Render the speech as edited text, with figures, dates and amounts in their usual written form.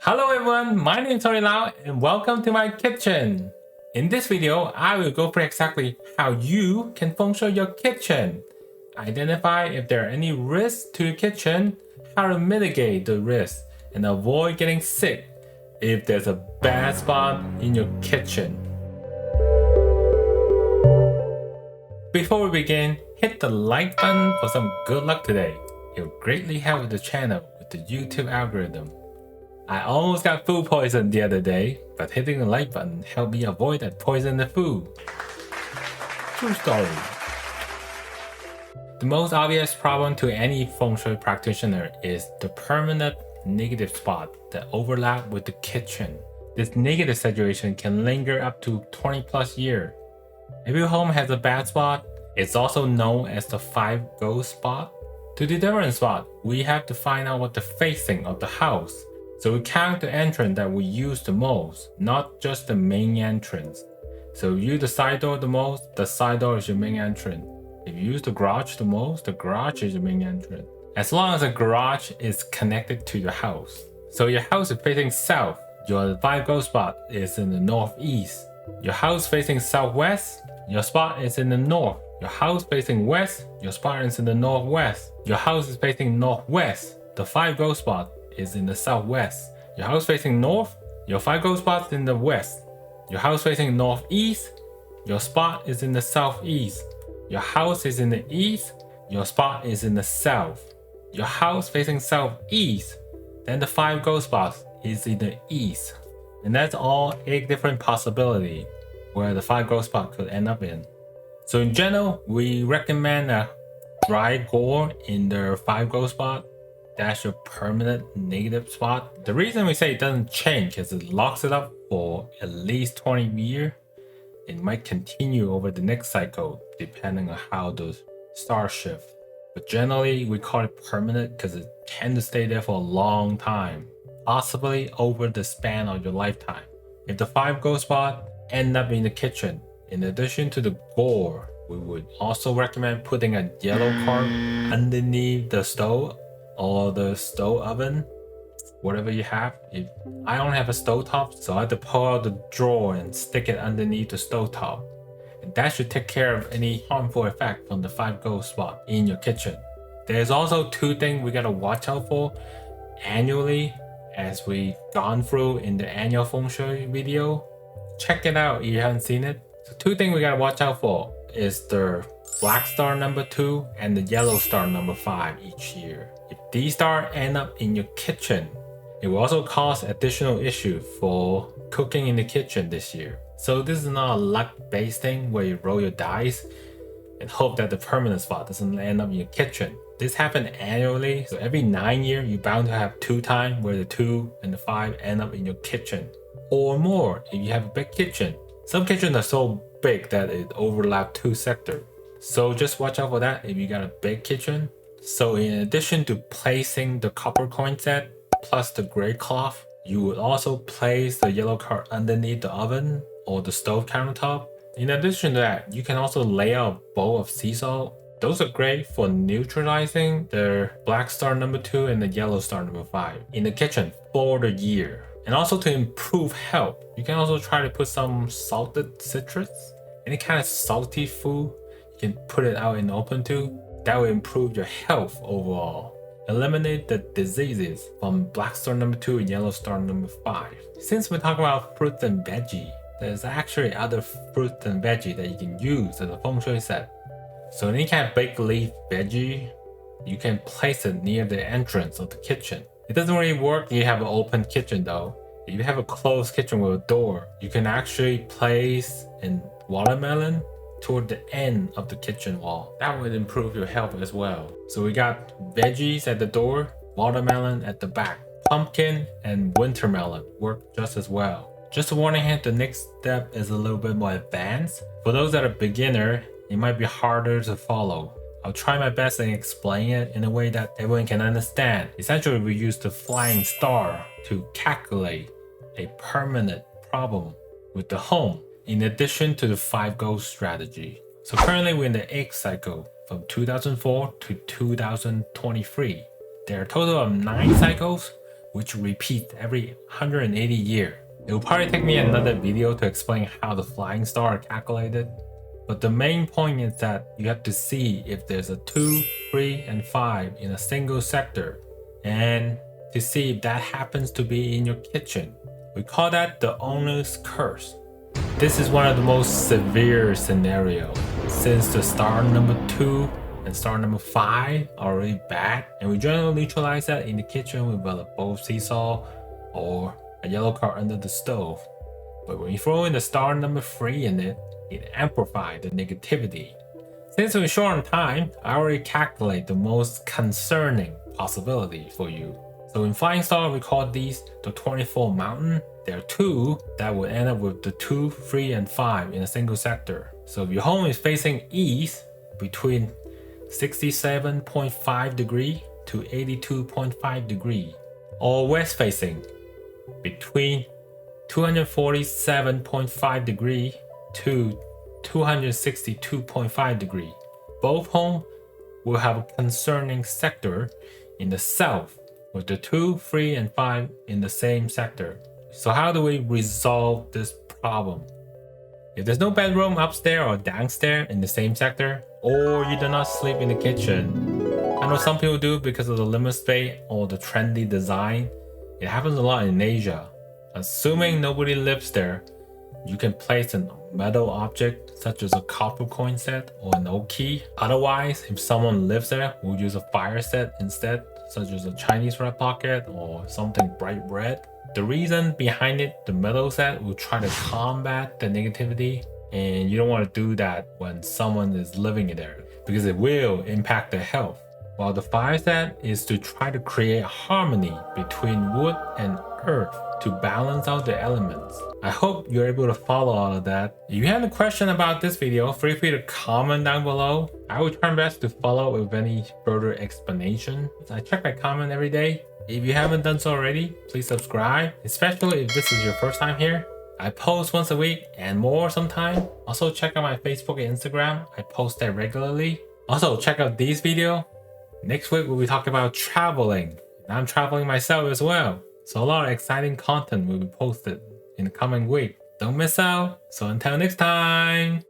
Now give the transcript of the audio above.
Hello everyone, my name is Tony Lau and welcome to my kitchen. In this video, I will go through exactly how you can feng shui your kitchen, identify if there are any risks to your kitchen, how to mitigate the risks, and avoid getting sick if there's a bad spot in your kitchen. Before we begin, hit the like button for some good luck today. It will greatly help the channel with the YouTube algorithm. I almost got food poisoned the other day, but hitting the like button helped me avoid that poison in the food. True story. The most obvious problem to any Feng Shui practitioner is the permanent negative spot that overlap with the kitchen. This negative situation can linger up to 20 plus years. If your home has a bad spot, it's also known as the 5 ghost spot. To determine the spot, we have to find out what the facing of the house. So we count the entrance that we use the most, not just the main entrance. So if you use the side door the most, the side door is your main entrance. If you use the garage the most, the garage is your main entrance. As long as the garage is connected to your house. So your house is facing south, your 5 ghost spot is in the northeast. Your house facing southwest, your spot is in the north. Your house facing west, your spot is in the northwest. Your house is facing northwest, the 5 ghost spot is in the southwest. Your house facing north, your 5 ghost spots in the west. Your house facing northeast, your spot is in the southeast. Your house is in the east, your spot is in the south. Your house facing southeast, then the 5 ghost spots is in the east. And that's all 8 different possibilities where the 5 ghost spot could end up in. So in general, we recommend a dry gore in the 5 ghost spot. That's your permanent negative spot. The reason we say it doesn't change is it locks it up for at least 20 years. It might continue over the next cycle depending on how those stars shift. But generally we call it permanent because it tends to stay there for a long time, possibly over the span of your lifetime. If the 5 ghost spot end up in the kitchen, in addition to the gore, we would also recommend putting a yellow card underneath the stove or the stove oven, whatever you have. If I don't have a stove top, so I have to pull out the drawer and stick it underneath the stove top. And that should take care of any harmful effect from the 5 ghost spot in your kitchen. There's also 2 things we gotta watch out for annually, as we gone through in the annual Feng Shui video. Check it out if you haven't seen it. So 2 things we gotta watch out for is the black star number 2 and the yellow star number 5 each year. If these stars end up in your kitchen, it will also cause additional issue for cooking in the kitchen this year. So this is not a luck-based thing where you roll your dice and hope that the permanent spot doesn't end up in your kitchen. This happens annually, so every 9 years you're bound to have 2 times where the 2 and the 5 end up in your kitchen. Or more if you have a big kitchen. Some kitchens are so big that it overlaps 2 sectors. So just watch out for that if you got a big kitchen. So in addition to placing the copper coin set plus the gray cloth, you would also place the yellow card underneath the oven or the stove countertop. In addition to that, you can also lay out a bowl of sea salt. Those are great for neutralizing the black star number 2 and the yellow star number 5 in the kitchen for the year. And also to improve health, you can also try to put some salted citrus, any kind of salty food, you can put it out in the open too. That will improve your health overall. Eliminate the diseases from black star number 2 and yellow star number 5. Since we're talking about fruits and veggie, there's actually other fruits and veggie that you can use as a Feng Shui set. So any kind of baked leaf veggie, you can place it near the entrance of the kitchen. It doesn't really work if you have an open kitchen though. If you have a closed kitchen with a door, you can actually place a watermelon toward the end of the kitchen wall. That would improve your health as well. So we got veggies at the door, watermelon at the back. Pumpkin and wintermelon work just as well. Just a warning hint, the next step is a little bit more advanced. For those that are beginner, it might be harder to follow. I'll try my best and explain it in a way that everyone can understand. Essentially, we use the flying star to calculate a permanent problem with the home, in addition to the 5 ghost strategy. So currently we're in the 8th cycle from 2004 to 2023. There are a total of 9 cycles which repeats every 180 years. It will probably take me another video to explain how the flying star are calculated. But the main point is that you have to see if there's a 2, 3, and 5 in a single sector, and to see if that happens to be in your kitchen. We call that the owner's curse. This is one of the most severe scenarios, since the star number 2 and star number 5 are really bad, and we generally neutralize that in the kitchen with a bowl of sea salt or a yellow card under the stove. But when you throw in the star number 3 in it, it amplifies the negativity. Since we're short on time, I already calculate the most concerning possibility for you. So in Flying Star, we call these the 24 mountain. There are 2 that will end up with the 2, 3, and 5 in a single sector. So if your home is facing east, between 67.5 degree to 82.5 degree, or west facing, between 247.5 degree to 262.5 degree. Both homes will have a concerning sector in the south, with the 2, 3, and 5 in the same sector. So how do we resolve this problem? If there's no bedroom upstairs or downstairs in the same sector, or you do not sleep in the kitchen, I know some people do because of the limit space or the trendy design. It happens a lot in Asia. Assuming nobody lives there, you can place a metal object such as a copper coin set or an oak key. Otherwise, if someone lives there, we'll use a fire set instead, such as a Chinese red pocket or something bright red. The reason behind it, the metal set will try to combat the negativity, and you don't want to do that when someone is living there because it will impact their health. While the fire set is to try to create harmony between wood and earth to balance out the elements. I hope you're able to follow all of that. If you have a question about this video, feel free to comment down below. I will try my best to follow with any further explanation. I check my comment every day. If you haven't done so already, please subscribe, especially if this is your first time here. I post once a week and more sometimes. Also check out my Facebook and Instagram. I post there regularly. Also check out these videos. Next week we'll be talking about traveling. I'm traveling myself as well. So a lot of exciting content will be posted in the coming week. Don't miss out. So until next time.